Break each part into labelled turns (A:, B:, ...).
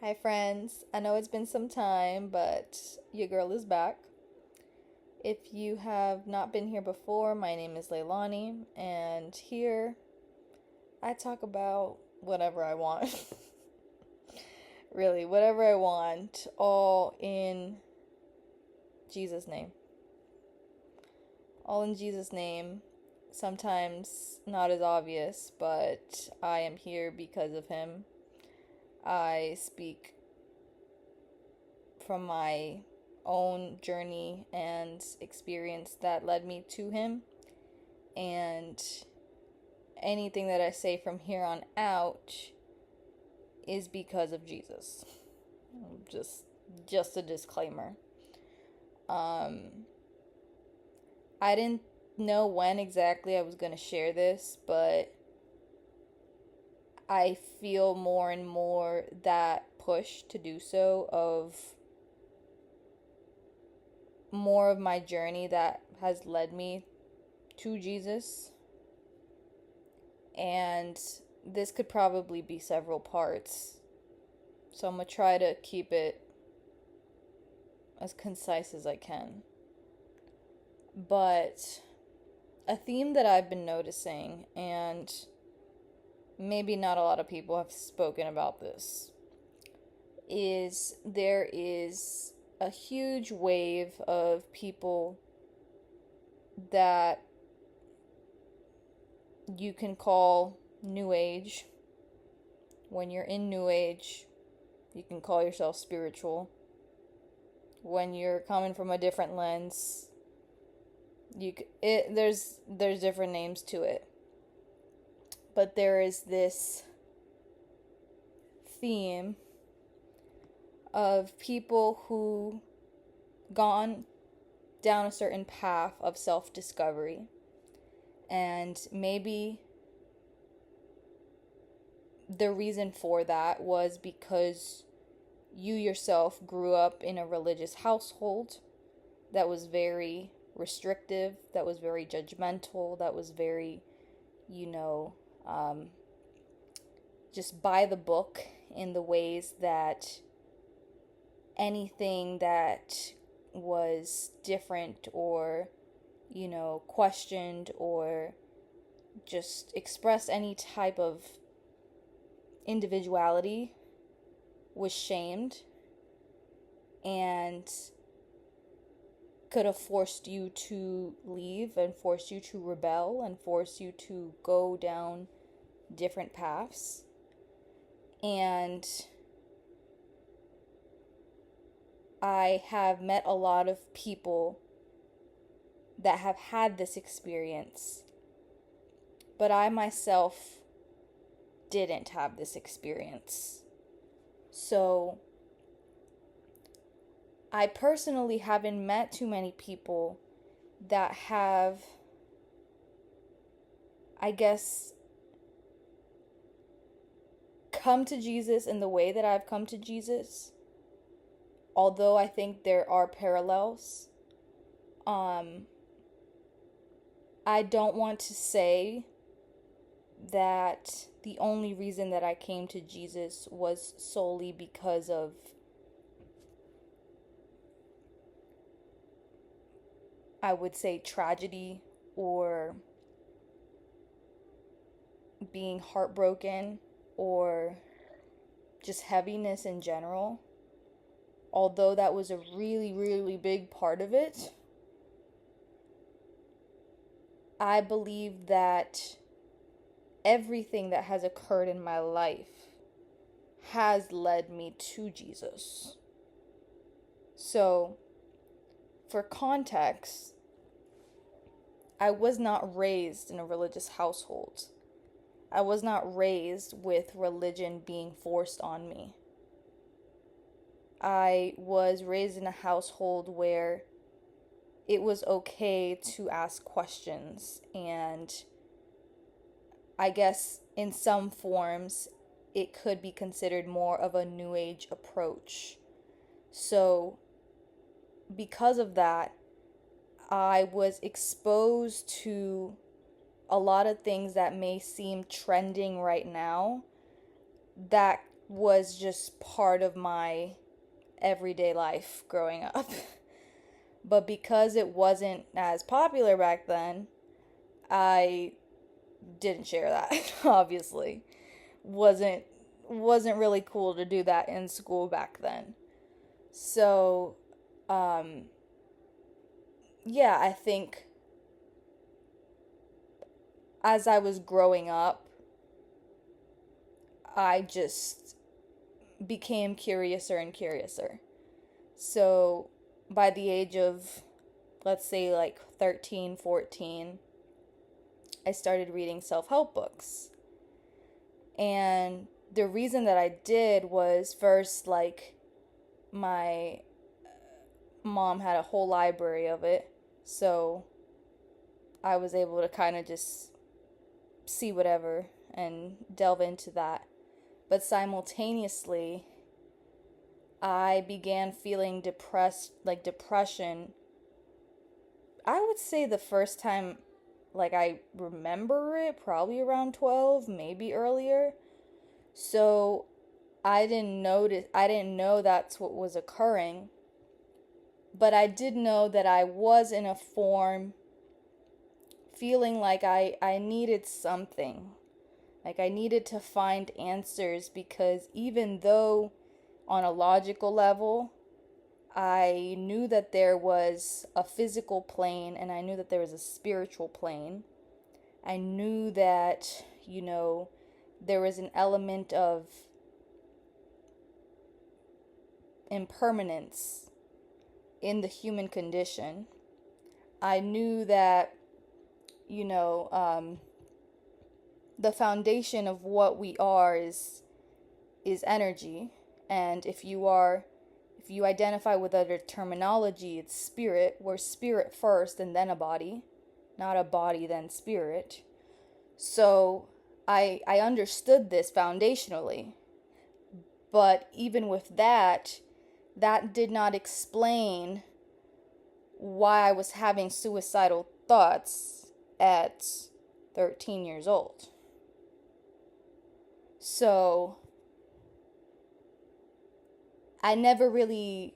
A: Hi, friends. I know it's been some time, but your girl is back. If you have not been here before, my name is Leilani, and here I talk about whatever I want. Really, whatever I want, all in Jesus' name. All in Jesus' name. Sometimes not as obvious, but I am here because of him. I speak from my own journey and experience that led me to him. And anything that I say from here on out is because of Jesus. Just just a disclaimer. Um I didn't know when exactly I was going to share this, but I feel more and more that push to do so of more of my journey that has led me to Jesus. And this could probably be several parts. So I'm going to try to keep it as concise as I can. But a theme that I've been noticing, and maybe not a lot of people have spoken about this, is there is a huge wave of people that you can call New Age. When you're in New Age, you can call yourself spiritual. When you're coming from a different lens, there's different names to it. But there is this theme of people who gone down a certain path of self-discovery, and maybe the reason for that was because you yourself grew up in a religious household that was very restrictive, that was very judgmental, that was very, you know, um, just by the book in the ways that anything that was different or, questioned or just expressed any type of individuality was shamed and could have forced you to leave and forced you to rebel and forced you to go down different paths. And I have met a lot of people that have had this experience, but I myself didn't have this experience. So I personally haven't met too many people that have, I guess, come to Jesus in the way that I've come to Jesus. Although I think there are parallels, um, I don't want to say that the only reason that I came to Jesus was solely because of, I would say, tragedy or being heartbroken or just heaviness in general. Although that was a really, really big part of it, I believe that everything that has occurred in my life has led me to Jesus. So, for context, I was not raised in a religious household. I was not raised with religion being forced on me. I was raised in a household where it was okay to ask questions, and I guess in some forms it could be considered more of a new age approach. So, because of that, I was exposed to a lot of things that may seem trending right now that was just part of my everyday life growing up. But because it wasn't as popular back then, I didn't share that, obviously. Wasn't wasn't really cool to do that in school back then. So, um yeah, I think as I was growing up, I just became curiouser and curiouser. So, by the age of, let's say, like 13, 14, I started reading self help books. And the reason that I did was first, like, my mom had a whole library of it. So I was able to kind of just see whatever and delve into that. But simultaneously, I began feeling depressed, like depression. I would say the first time, like, I remember it, probably around 12, maybe earlier. So I didn't know that's what was occurring, but I did know that I was in a form feeling like I needed something. Like I needed to find answers because even though on a logical level, I knew that there was a physical plane and I knew that there was a spiritual plane. I knew that, there was an element of impermanence in the human condition. I knew that, you know, um, the foundation of what we are is energy, and if you identify with other terminology, it's spirit. We're spirit first and then a body, not a body then spirit. So I understood this foundationally, but even with that, that did not explain why I was having suicidal thoughts at 13 years old. So I never really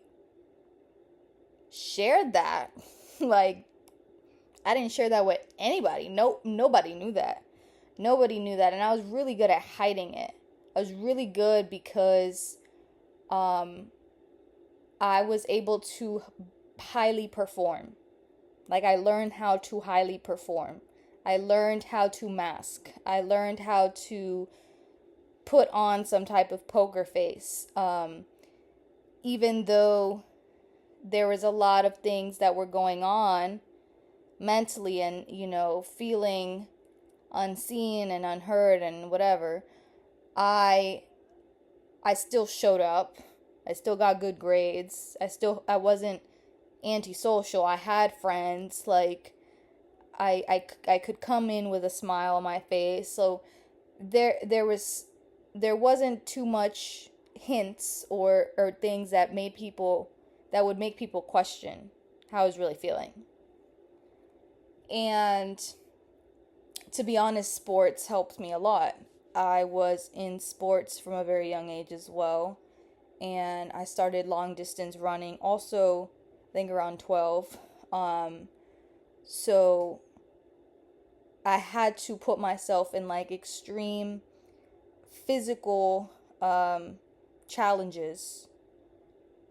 A: shared that. Like, I didn't share that with anybody. Nobody knew that. Nobody knew that. And I was really good at hiding it. I was really good because um, I was able to highly perform. Like, I learned how to highly perform. I learned how to mask. I learned how to put on some type of poker face. Even though there was a lot of things that were going on mentally and, feeling unseen and unheard and whatever, I still showed up. I still got good grades. I wasn't antisocial. I had friends. Like, I could come in with a smile on my face. So there wasn't too much hints or things that would make people question how I was really feeling. And to be honest, sports helped me a lot. I was in sports from a very young age as well, and I started long distance running also, I think around 12. So I had to put myself in like extreme physical challenges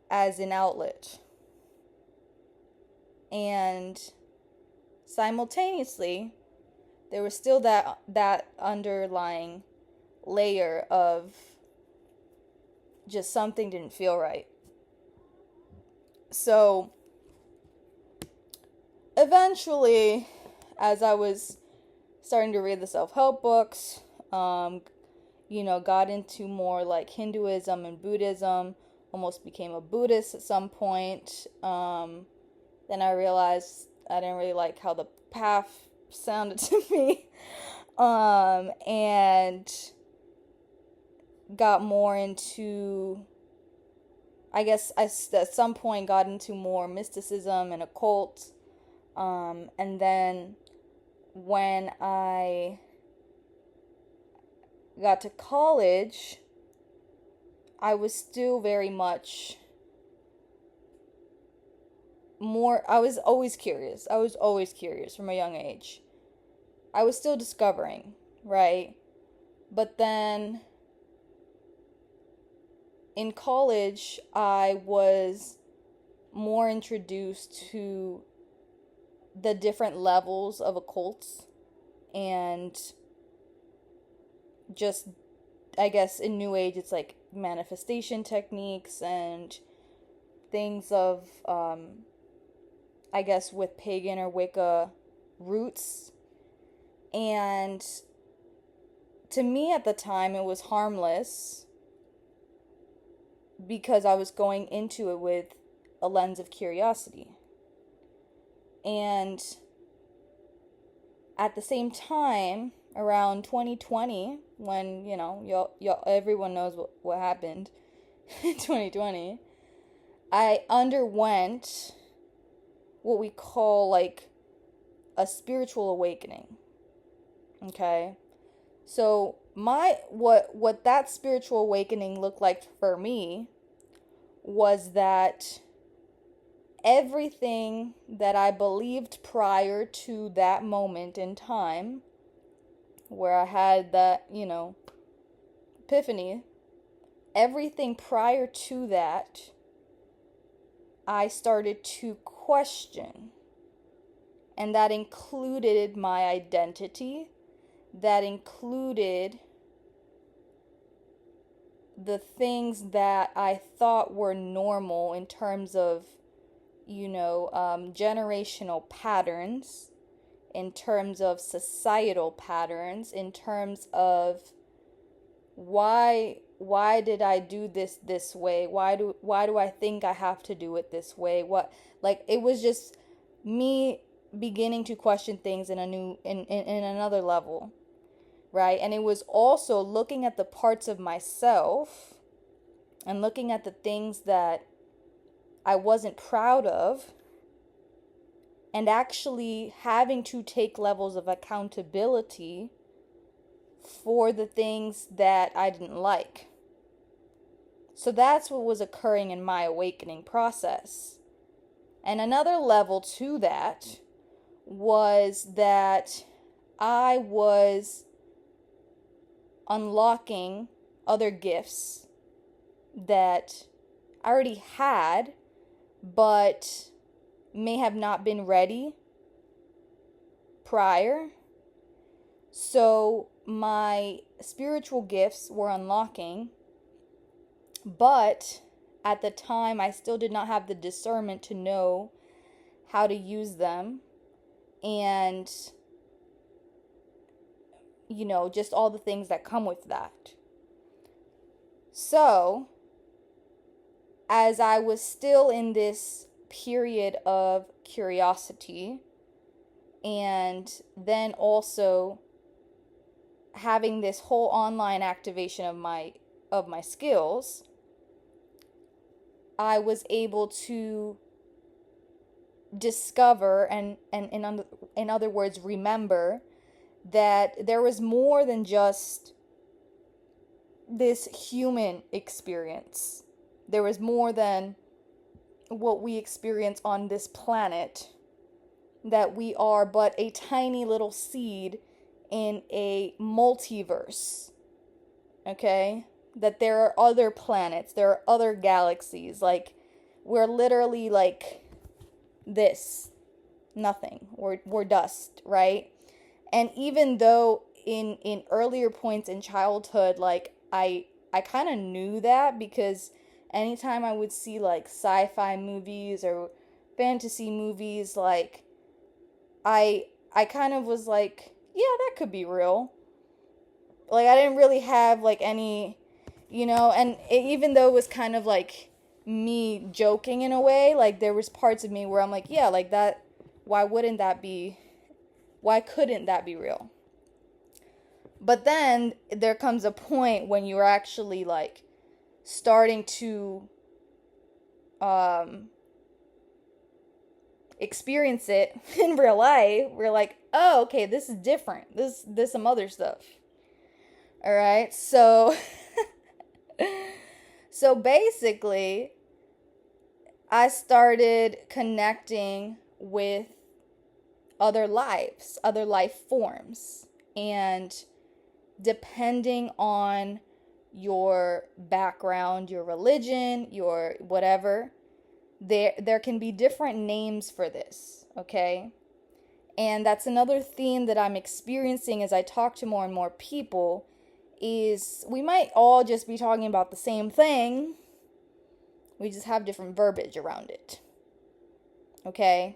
A: as an outlet. And simultaneously, there was still that underlying layer of just something didn't feel right. So eventually, as I was starting to read the self-help books, got into more like Hinduism and Buddhism, almost became a Buddhist at some point. Then I realized I didn't really like how the path sounded to me. And got more into, I guess I at some point got into more mysticism and occult. And then when I got to college, I was still very much I was always curious. I was always curious from a young age. I was still discovering, right? But then in college, I was more introduced to the different levels of occults and just, I guess, in New Age, it's like manifestation techniques and things of, I guess, with pagan or Wicca roots. And to me at the time, it was harmless because I was going into it with a lens of curiosity. And at the same time, around 2020, when, y'all everyone knows what happened in 2020, I underwent what we call like a spiritual awakening. Okay? So what that spiritual awakening looked like for me was that everything that I believed prior to that moment in time, where I had that, epiphany, everything prior to that, I started to question. And that included my identity. That included the things that I thought were normal in terms of, generational patterns, in terms of societal patterns, in terms of why did I do this way? Why do I think I have to do it this way? It was just me beginning to question things in another level, right? And it was also looking at the parts of myself and looking at the things that I wasn't proud of, and actually having to take levels of accountability for the things that I didn't like. So that's what was occurring in my awakening process. And another level to that was that I was unlocking other gifts that I already had, but may have not been ready prior. So my spiritual gifts were unlocking, but at the time I still did not have the discernment to know how to use them, and just all the things that come with that. So as I was still in this period of curiosity, and then also having this whole online activation of my skills, I was able to discover and in other words remember that there was more than just this human experience. There was more than what we experience on this planet, that we are but a tiny little seed in a multiverse. Okay? That there are other planets, there are other galaxies. Like, we're literally like this. Nothing. We're dust, right? And even though in earlier points in childhood, like, I kind of knew that, because anytime I would see like sci-fi movies or fantasy movies, like I kind of was like, yeah, that could be real. Like, I didn't really have like any, and even though it was kind of like me joking in a way, like there was parts of me where I'm like, yeah, like that, why couldn't that be real? But then there comes a point when you're actually like starting to experience it in real life. We're like, oh, okay, this is different. This some other stuff. All right, so So basically, I started connecting with other lives, other life forms. And depending on your background, your religion, your whatever, there can be different names for this, okay? And that's another theme that I'm experiencing as I talk to more and more people is we might all just be talking about the same thing. We just have different verbiage around it. Okay?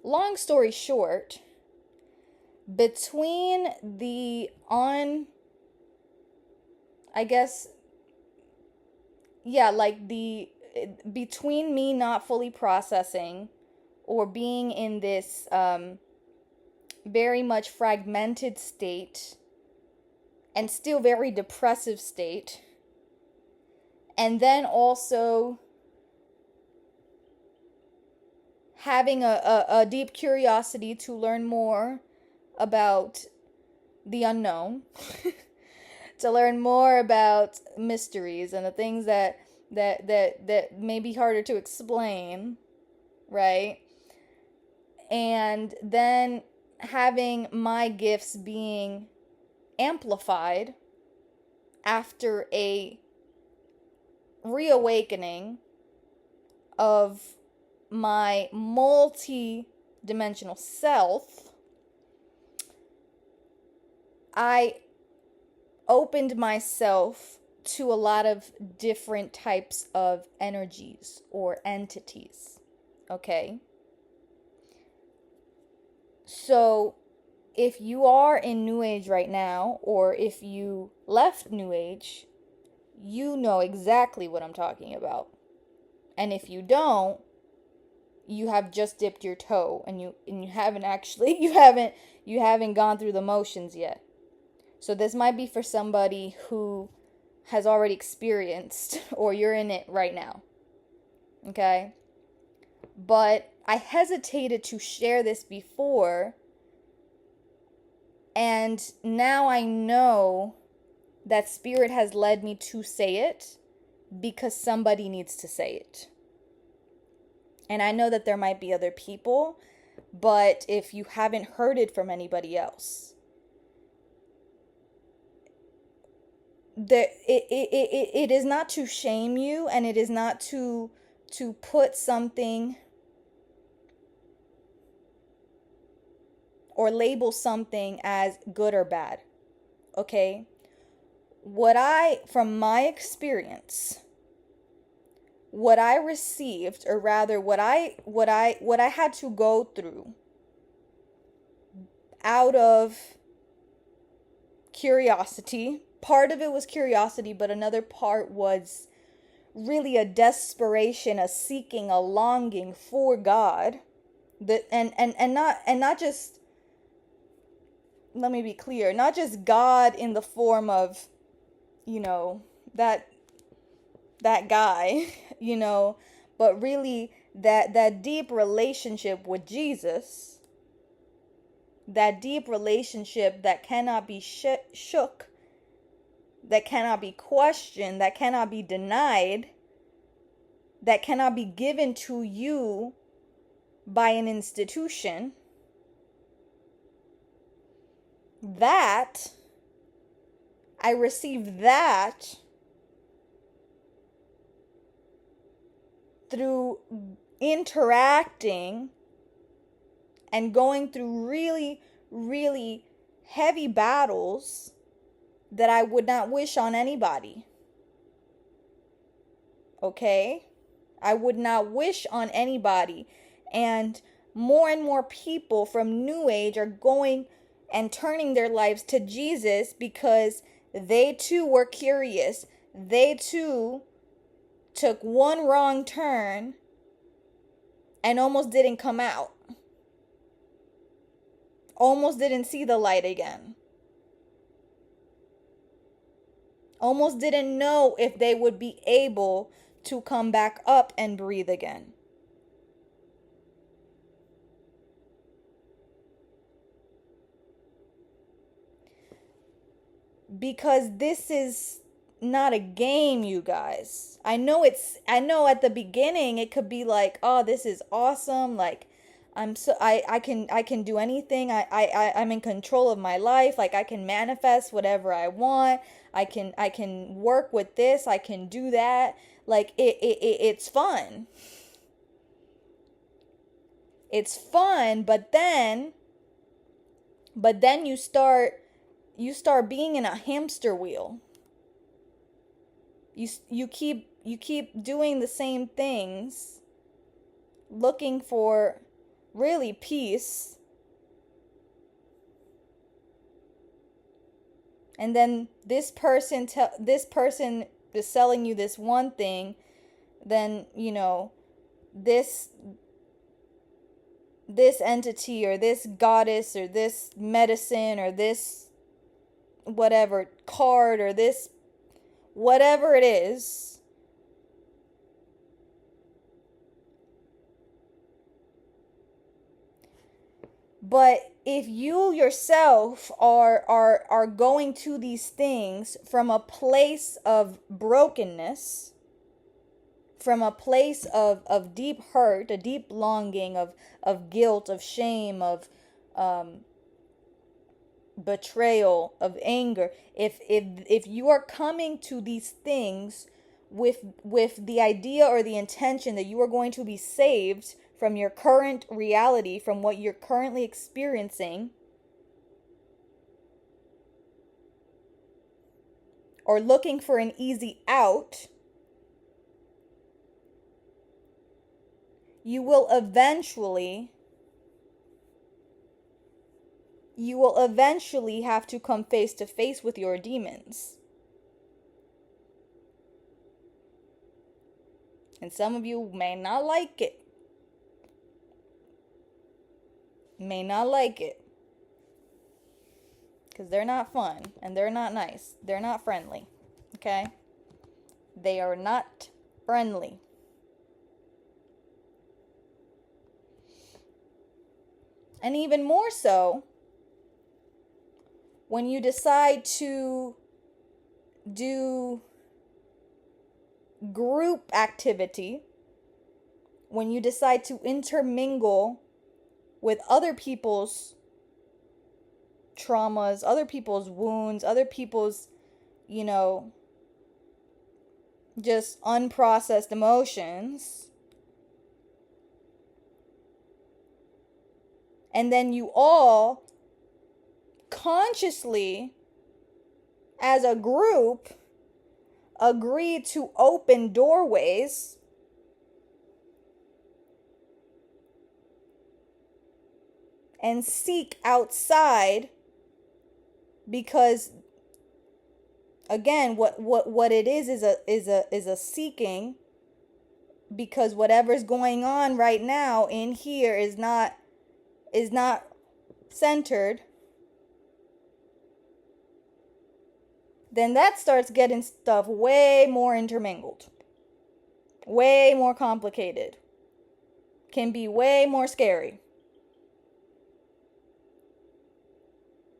A: Long story short, between I guess, yeah, like between me not fully processing or being in this very much fragmented state and still very depressive state, and then also having a deep curiosity to learn more about the unknown, to learn more about mysteries and the things that may be harder to explain, right? And then having my gifts being amplified after a reawakening of my multi-dimensional self, I opened myself to a lot of different types of energies or entities. Okay? So, if you are in New Age right now, or if you left New Age, you know exactly what I'm talking about. And if you don't, you have just dipped your toe and you haven't actually you haven't gone through the motions yet. So this might be for somebody who has already experienced or you're in it right now. Okay? But I hesitated to share this before, and now I know that spirit has led me to say it because somebody needs to say it. And I know that there might be other people, but if you haven't heard it from anybody else, it is not to shame you, and it is not to put something or label something as good or bad. Okay? From my experience, what I received, or rather what I had to go through out of curiosity. Part of it was curiosity, but another part was really a desperation, a seeking, a longing for God. And not just, let me be clear, not just God in the form of, that guy, but really that deep relationship with Jesus, that deep relationship that cannot be shook, that cannot be questioned, that cannot be denied, that cannot be given to you by an institution. That, I received that through interacting and going through really, really heavy battles that I would not wish on anybody. Okay? I would not wish on anybody. And more people from New Age are going and turning their lives to Jesus because they too were curious. They too took one wrong turn and almost didn't come out. Almost didn't see the light again. Almost didn't know if they would be able to come back up and breathe again. because this is not a game, you guys. I know at the beginning it could be like, "Oh, this is awesome. Like I can do anything. I'm in control of my life. Like I can manifest whatever I want. I can work with this. I can do that. Like it's fun. It's fun, but then you start being in a hamster wheel. You keep doing the same things, looking for really peace. And then this person is selling you this one thing, then, you know, this this entity or this goddess or this medicine or this whatever card or this whatever it is, but if you yourself are going to these things from a place of brokenness, from a place of deep hurt, a deep longing, of guilt, of shame, of betrayal, of anger, if you are coming to these things with the idea or the intention that you are going to be saved from your current reality, from what you're currently experiencing, or looking for an easy out, you will eventually have to come face to face with your demons. And some of you may not like it. May not like it. Because they're not fun. And they're not nice. They're not friendly. Okay? They are not friendly. And even more so, when you decide to do group activity, when you decide to intermingle with other people's traumas, other people's wounds, other people's, you know, just unprocessed emotions, and then you all consciously, as a group, agree to open doorways and seek outside, because again, what it is a seeking, because whatever's going on right now in here is not centered. Then that starts getting stuff way more intermingled, way more complicated, can be way more scary.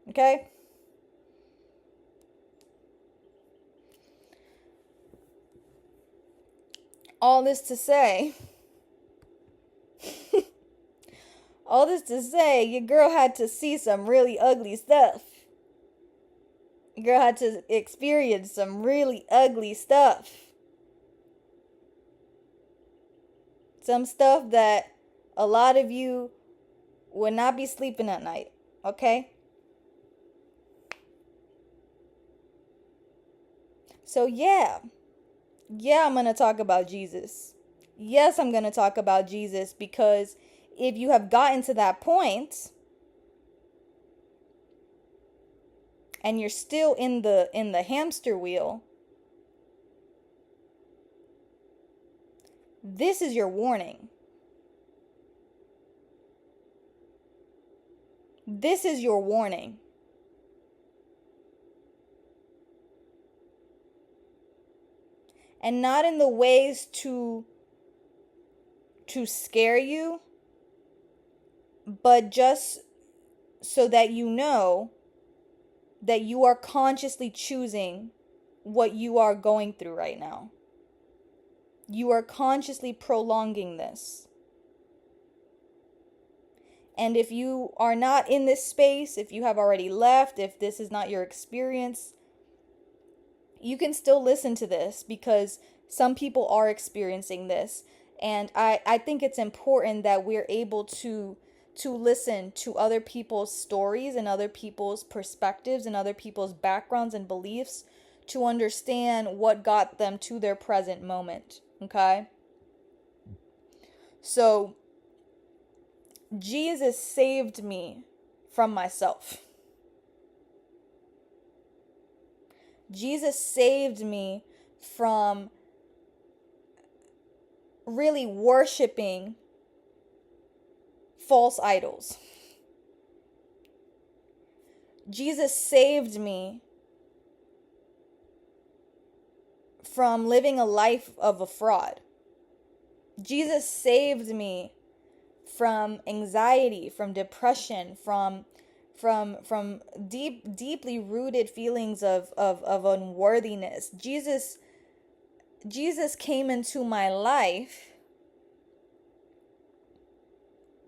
A: Okay? All this to say, your girl had to see some really ugly stuff. Your girl had to experience some really ugly stuff. Some stuff that a lot of you would not be sleeping at night. Okay? So yeah, I'm going to talk about Jesus. Yes, I'm going to talk about Jesus, because if you have gotten to that point and you're still in the hamster wheel, this is your warning. This is your warning. And not in the ways to scare you, but just so that you know that you are consciously choosing what you are going through right now. You are consciously prolonging this. And if you are not in this space, if you have already left, if this is not your experience, you can still listen to this because some people are experiencing this. And I think it's important that we're able to listen to other people's stories and other people's perspectives and other people's backgrounds and beliefs to understand what got them to their present moment. Okay? So, Jesus saved me from myself. Jesus saved me from really worshiping false idols. Jesus saved me from living a life of a fraud. Jesus saved me from anxiety, from depression, from deeply rooted feelings of unworthiness. Jesus came into my life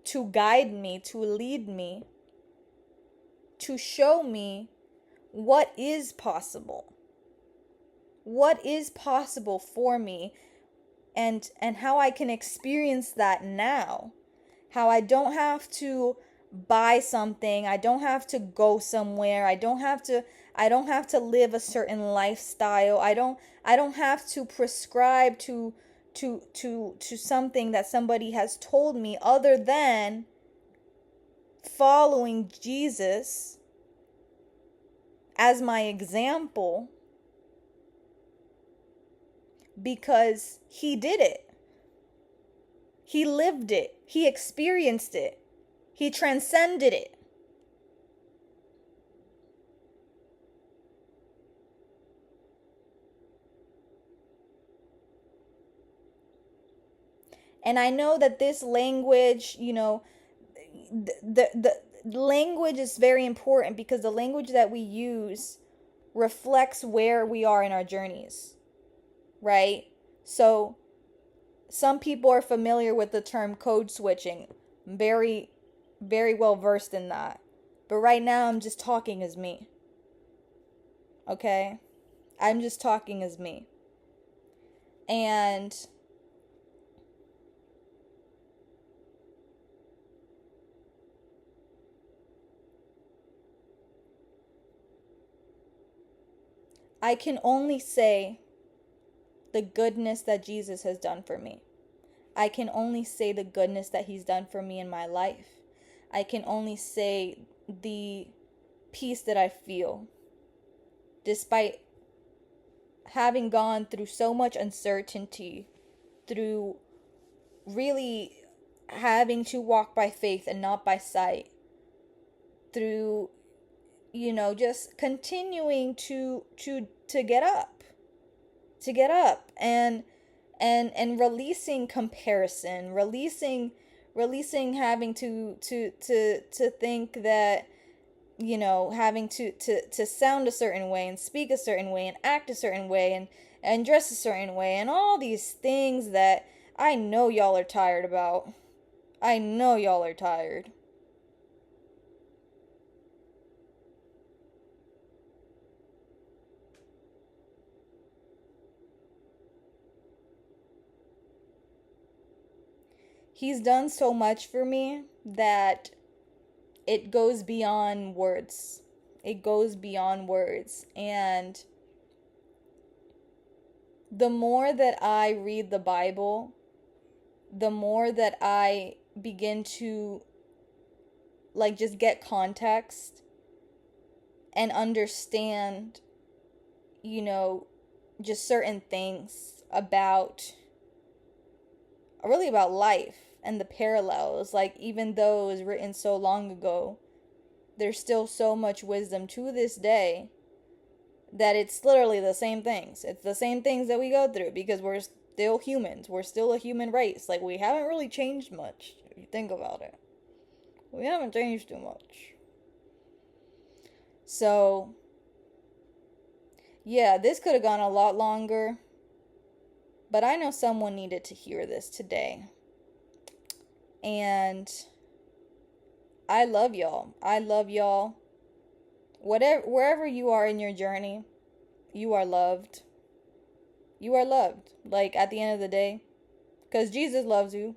A: to guide me, to lead me, to show me what is possible. What is possible for me and how I can experience that now. How I don't have to buy something, I don't have to go somewhere, I don't have to live a certain lifestyle. I don't have to prescribe to something that somebody has told me other than following Jesus as my example because he did it. He lived it. He experienced it. He transcended it. And I know that this language, the language is very important because the language that we use reflects where we are in our journeys, right? So some people are familiar with the term code switching. I'm very, very well versed in that. But right now I'm just talking as me. Okay? I'm just talking as me. And I can only say the goodness that Jesus has done for me. I can only say the goodness that he's done for me in my life. I can only say the peace that I feel despite having gone through so much uncertainty, through really having to walk by faith and not by sight, through just continuing to get up, and releasing comparison, releasing having to think that having to sound a certain way and speak a certain way and act a certain way and dress a certain way and all these things that I know y'all are tired about. I know y'all are tired. He's done so much for me that it goes beyond words. It goes beyond words. And the more that I read the Bible, the more that I begin to just get context and understand, just certain things about life and the parallels. Even though it was written so long ago, there's still so much wisdom to this day that it's literally the same things. It's the same things that we go through because we're still humans. We're still a human race. We haven't really changed much, if you think about it. We haven't changed too much. So, Yeah, this could have gone a lot longer, but I know someone needed to hear this today. And I love y'all. I love y'all. Whatever, wherever you are in your journey, you are loved. You are loved. Like at the end of the day, because Jesus loves you.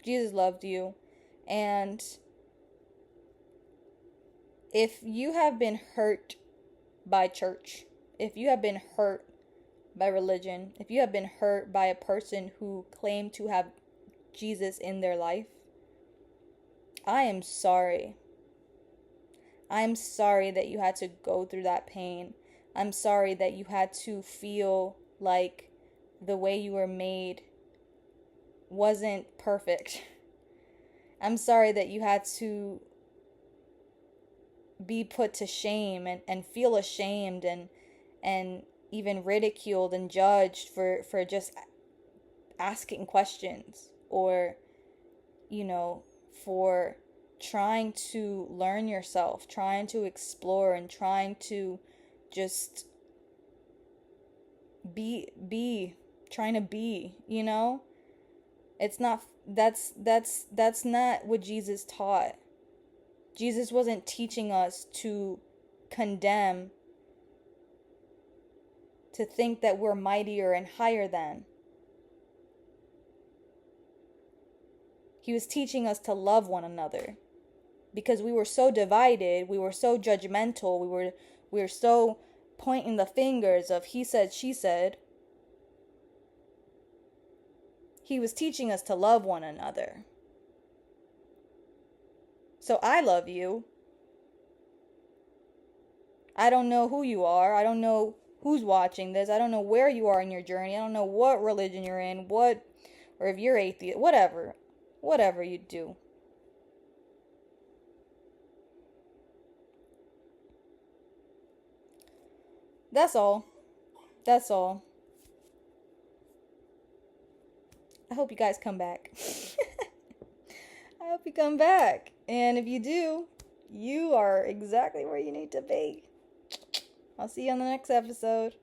A: Jesus loved you. And if you have been hurt by church, if you have been hurt by religion, if you have been hurt by a person who claimed to have Jesus in their life, I am sorry. I'm sorry that you had to go through that pain. I'm sorry that you had to feel like the way you were made wasn't perfect. I'm sorry that you had to be put to shame and feel ashamed and even ridiculed and judged for just asking questions, or, you know, for trying to learn yourself, trying to explore, and trying to just be trying to be, you know? It's not that's not what Jesus taught. Jesus wasn't teaching us to condemn, to think that we're mightier and higher than. He was teaching us to love one another, because we were so divided, we were so judgmental, we were so pointing the fingers of he said, she said. He was teaching us to love one another. So I love you. I don't know who you are. I don't know who's watching this. I don't know where you are in your journey. I don't know what religion you're in, or if you're atheist, whatever. Whatever you do. That's all. That's all. I hope you guys come back. I hope you come back. And if you do, you are exactly where you need to be. I'll see you on the next episode.